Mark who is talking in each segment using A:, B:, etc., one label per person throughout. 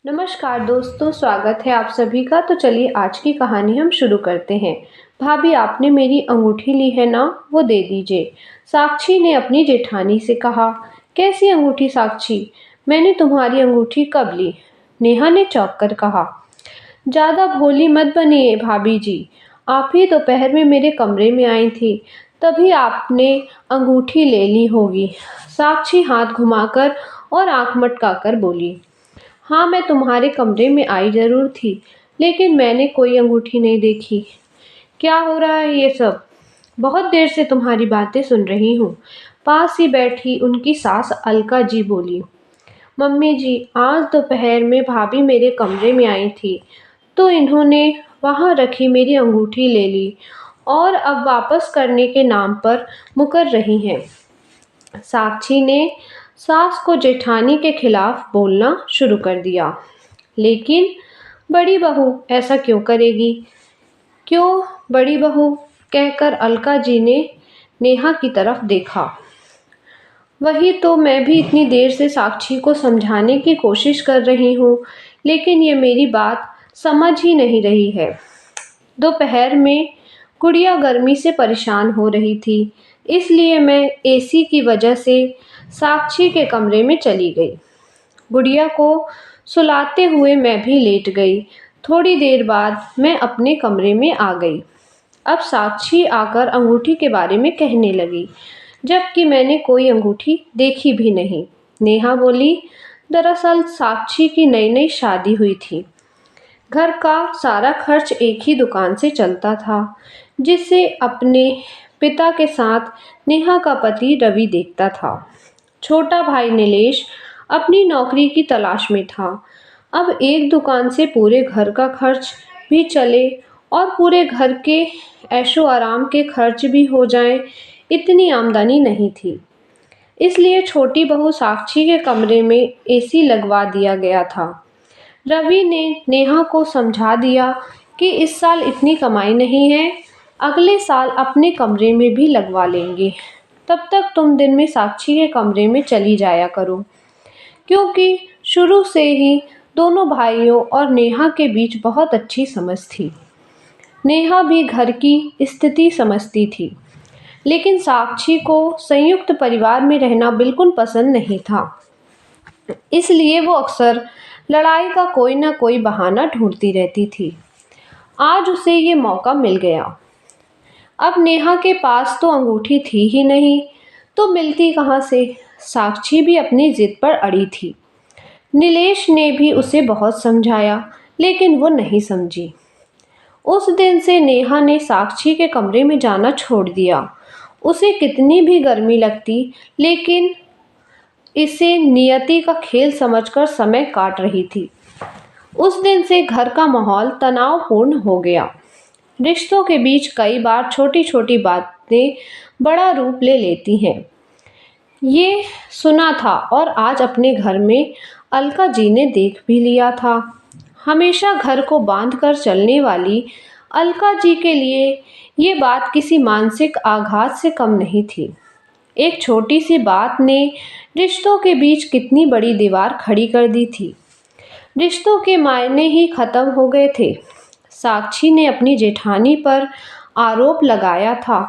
A: नमस्कार दोस्तों, स्वागत है आप सभी का। तो चलिए आज की कहानी हम शुरू करते हैं। भाभी, आपने मेरी अंगूठी ली है ना, वो दे दीजिए। साक्षी ने अपनी जेठानी से कहा। कैसी अंगूठी साक्षी? मैंने तुम्हारी अंगूठी कब ली? नेहा ने चौंक कर कहा। ज्यादा भोली मत बनिए भाभी जी। आप ही दोपहर में मेरे कमरे में आई थी, तभी आपने अंगूठी ले ली होगी। साक्षी हाथ घुमाकर और आंख मटकाकर बोली। हाँ, मैं तुम्हारे कमरे में आई जरूर थी, लेकिन मैंने कोई अंगूठी नहीं देखी। क्या हो रहा है ये सब? बहुत देर से तुम्हारी बातें सुन रही हूँ। पास ही बैठी उनकी सास अलका जी बोली। मम्मी जी, आज दोपहर में भाभी मेरे कमरे में आई थी, तो इन्होंने वहाँ रखी मेरी अंगूठी ले ली और अब वापस करने के नाम पर मुकर रही हैं। साक्षी ने सास को जेठानी के खिलाफ बोलना शुरू कर दिया। लेकिन बड़ी बहू ऐसा क्यों करेगी? क्यों बड़ी बहू? कहकर अलका जी ने नेहा की तरफ देखा। वही तो मैं भी इतनी देर से साक्षी को समझाने की कोशिश कर रही हूँ, लेकिन ये मेरी बात समझ ही नहीं रही है। दोपहर में गुड़िया गर्मी से परेशान हो रही थी, इसलिए मैं एसी की वजह से साक्षी के कमरे में चली गई। गुड़िया को सुलाते हुए मैं भी लेट गई। थोड़ी देर बाद मैं अपने कमरे में आ गई। अब साक्षी आकर अंगूठी के बारे में कहने लगी, जबकि मैंने कोई अंगूठी देखी भी नहीं। नेहा बोली, दरअसल साक्षी की नई नई शादी हुई थी। घर का सारा खर्च एक ही दुकान से चलता था, जिसे अपने पिता के साथ नेहा का पति रवि देखता था। छोटा भाई नीलेश अपनी नौकरी की तलाश में था। अब एक दुकान से पूरे घर का खर्च भी चले और पूरे घर के ऐशो आराम के खर्च भी हो जाएं, इतनी आमदनी नहीं थी। इसलिए छोटी बहू साक्षी के कमरे में एसी लगवा दिया गया था। रवि ने नेहा को समझा दिया कि इस साल इतनी कमाई नहीं है, अगले साल अपने कमरे में भी लगवा लेंगे। तब तक तुम दिन में साक्षी के कमरे में चली जाया करो, क्योंकि शुरू से ही दोनों भाइयों और नेहा के बीच बहुत अच्छी समझ थी। नेहा भी घर की स्थिति समझती थी, लेकिन साक्षी को संयुक्त परिवार में रहना बिल्कुल पसंद नहीं था। इसलिए वो अक्सर लड़ाई का कोई ना कोई बहाना ढूंढती रहती थी। आज उसे ये मौका मिल गया। अब नेहा के पास तो अंगूठी थी ही नहीं, तो मिलती कहाँ से? साक्षी भी अपनी जिद पर अड़ी थी। नीलेश ने भी उसे बहुत समझाया, लेकिन वो नहीं समझी। उस दिन से नेहा ने साक्षी के कमरे में जाना छोड़ दिया। उसे कितनी भी गर्मी लगती, लेकिन इसे नियति का खेल समझकर समय काट रही थी। उस दिन से घर का माहौल तनावपूर्ण हो गया। रिश्तों के बीच कई बार छोटी छोटी बातें बड़ा रूप ले लेती हैं। ये सुना था और आज अपने घर में अलका जी ने देख भी लिया था। हमेशा घर को बांध कर चलने वाली अलका जी के लिए ये बात किसी मानसिक आघात से कम नहीं थी। एक छोटी सी बात ने रिश्तों के बीच कितनी बड़ी दीवार खड़ी कर दी थी। रिश्तों के मायने ही खत्म हो गए थे। साक्षी ने अपनी जेठानी पर आरोप लगाया था,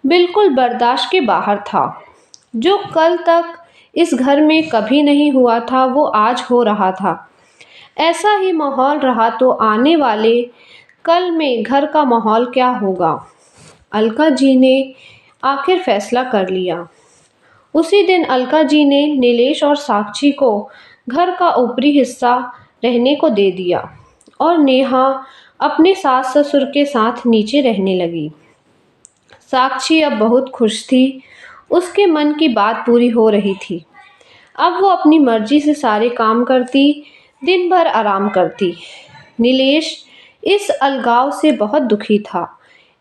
A: बिल्कुल बर्दाश्त के बाहर था। जो कल तक इस घर में कभी नहीं हुआ था, वो आज हो रहा था। ऐसा ही माहौल रहा तो आने वाले कल में घर का माहौल क्या होगा? अलका जी ने आखिर फैसला कर लिया। उसी दिन अलका जी ने नीलेश और साक्षी को घर का ऊपरी हिस्सा रहने को दे दिया और नेहा अपने सास ससुर के साथ नीचे रहने लगी। साक्षी अब बहुत खुश थी। उसके मन की बात पूरी हो रही थी। अब वो अपनी मर्जी से सारे काम करती, दिन भर आराम करती। नीलेश इस अलगाव से बहुत दुखी था।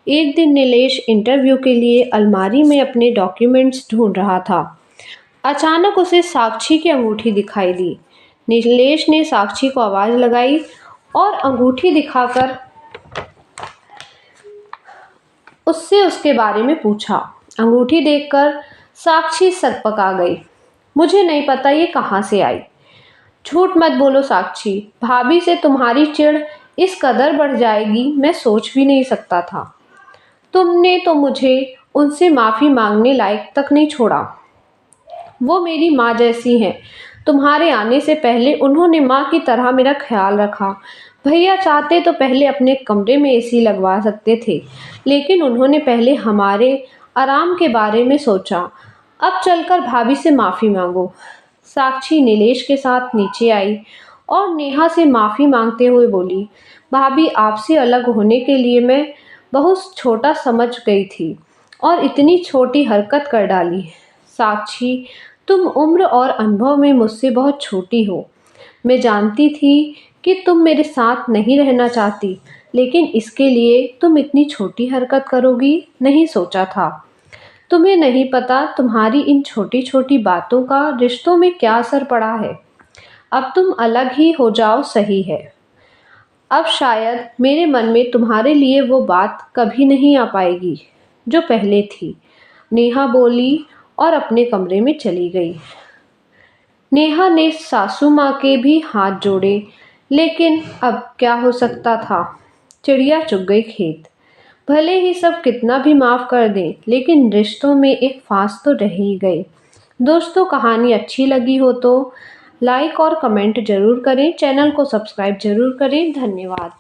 A: एक दिन नीलेश इंटरव्यू के लिए अलमारी में अपने डॉक्यूमेंट्स ढूंढ रहा था। अचानक उसे साक्षी की अंगूठी दिखाई दी। नीलेश ने साक्षी को आवाज लगाई और अंगूठी दिखाकर उससे उसके बारे में पूछा। अंगूठी देखकर साक्षी सकपका गई। मुझे नहीं पता ये कहाँ से आई। झूठ मत बोलो साक्षी, भाभी से तुम्हारी चिढ़ इस कदर बढ़ जाएगी मैं सोच भी नहीं सकता था। तुमने तो मुझे उनसे माफ़ी मांगने लायक तक नहीं छोड़ा। वो मेरी माँ जैसी हैं। तुम्हारे आने से पहले उन्होंने माँ की तरह मेरा ख्याल रखा। भैया चाहते तो पहले अपने कमरे में एसी लगवा सकते थे, लेकिन उन्होंने पहले हमारे आराम के बारे में सोचा। अब चलकर भाभी से माफ़ी मांगो। साक्षी नीलेश के साथ नीचे आई और नेहा से माफ़ी मांगते हुए बोली, भाभी आपसे अलग होने के लिए मैं बहुत छोटा समझ गई थी और इतनी छोटी हरकत कर डाली। साक्षी, तुम उम्र और अनुभव में मुझसे बहुत छोटी हो। मैं जानती थी कि तुम मेरे साथ नहीं रहना चाहती, लेकिन इसके लिए तुम इतनी छोटी हरकत करोगी नहीं सोचा था। तुम्हें नहीं पता तुम्हारी इन छोटी छोटी बातों का रिश्तों में क्या असर पड़ा है। अब तुम अलग ही हो जाओ सही है। अब शायद मेरे मन में तुम्हारे लिए वो बात कभी नहीं आ पाएगी जो पहले थी। नेहा बोली और अपने कमरे में चली गई। नेहा ने सासू माँ के भी हाथ जोड़े, लेकिन अब क्या हो सकता था। चिड़िया चुग गई खेत। भले ही सब कितना भी माफ़ कर दें, लेकिन रिश्तों में एक फांस तो रह ही गई। दोस्तों, कहानी अच्छी लगी हो तो लाइक और कमेंट ज़रूर करें, चैनल को सब्सक्राइब ज़रूर करें। धन्यवाद।